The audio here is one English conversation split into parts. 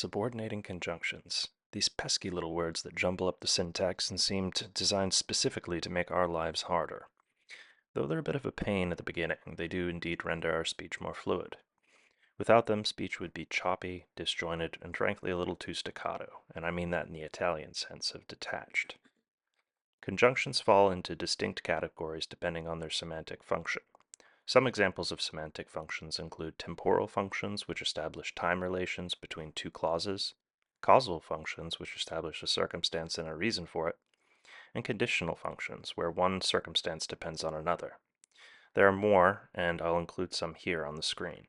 Subordinating conjunctions. These pesky little words that jumble up the syntax and seem designed specifically to make our lives harder. Though they're a bit of a pain at the beginning, they do indeed render our speech more fluid. Without them, speech would be choppy, disjointed, and frankly a little too staccato, and I mean that in the Italian sense of detached. Conjunctions fall into distinct categories depending on their semantic function. Some examples of semantic functions include temporal functions, which establish time relations between two clauses, causal functions, which establish a circumstance and a reason for it, and conditional functions, where one circumstance depends on another. There are more, and I'll include some here on the screen.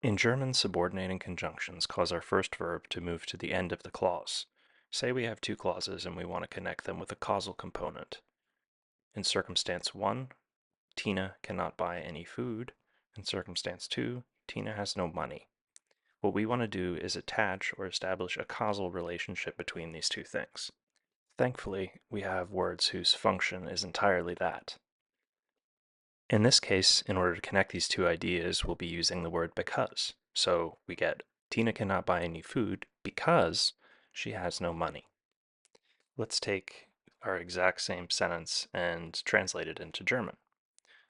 In German, subordinating conjunctions cause our first verb to move to the end of the clause. Say we have two clauses and we want to connect them with a causal component. In circumstance 1, Tina cannot buy any food. In circumstance 2, Tina has no money. What we want to do is attach or establish a causal relationship between these two things. Thankfully, we have words whose function is entirely that. In this case, in order to connect these two ideas, we'll be using the word because. So we get Tina cannot buy any food because she has no money. Let's take our exact same sentence and translate it into German.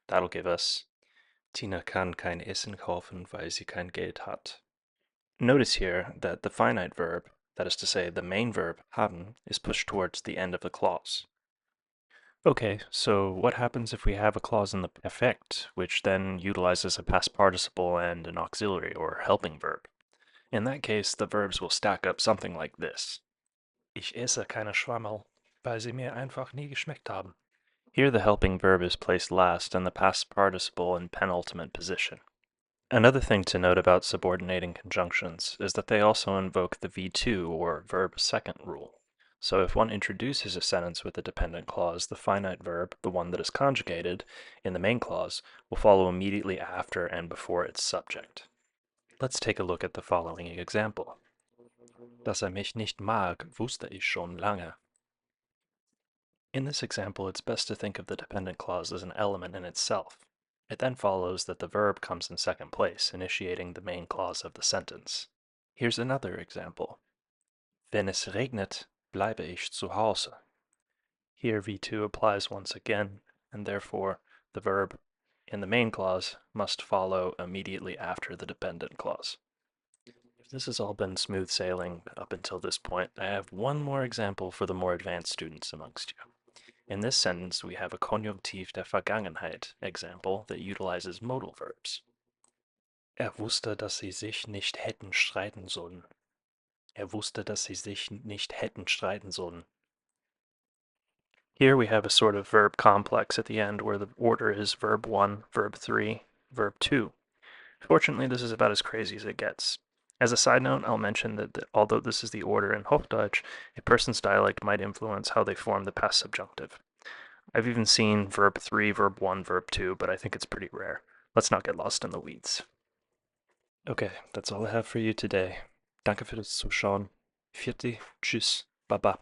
That'll give us Tina kann kein Essen kaufen, weil sie kein Geld hat. Notice here that the finite verb, that is to say the main verb, haben, is pushed towards the end of the clause. Okay, so what happens if we have a clause in the perfect, which then utilizes a past participle and an auxiliary or helping verb? In that case, the verbs will stack up something like this. Ich esse keine Schwammerl, weil sie mir einfach nie geschmeckt haben. Here the helping verb is placed last and the past participle in penultimate position. Another thing to note about subordinating conjunctions is that they also invoke the V2 or verb second rule. So if one introduces a sentence with a dependent clause, the finite verb, the one that is conjugated in the main clause, will follow immediately after and before its subject. Let's take a look at the following example. Dass mich nicht mag, wusste ich schon lange. In this example, it's best to think of the dependent clause as an element in itself. It then follows that the verb comes in second place, initiating the main clause of the sentence. Here's another example. Wenn es regnet, bleibe ich zu Hause. Here V2 applies once again, and therefore the verb in the main clause must follow immediately after the dependent clause. If this has all been smooth sailing up until this point, I have one more example for the more advanced students amongst you. In this sentence, we have a Konjunktiv der Vergangenheit example that utilizes modal verbs. Wusste, dass sie sich nicht hätten streiten sollen. Wusste, dass sie sich nicht hätten streiten sollen. Here we have a sort of verb complex at the end where the order is verb 1, verb 3, verb 2. Fortunately, this is about as crazy as it gets. As a side note, I'll mention that although this is the order in Hochdeutsch, a person's dialect might influence how they form the past subjunctive. I've even seen verb 3, verb 1, verb 2, but I think it's pretty rare. Let's not get lost in the weeds. Okay, that's all I have for you today. Danke für das Zuschauen. Vierte, tschüss, baba.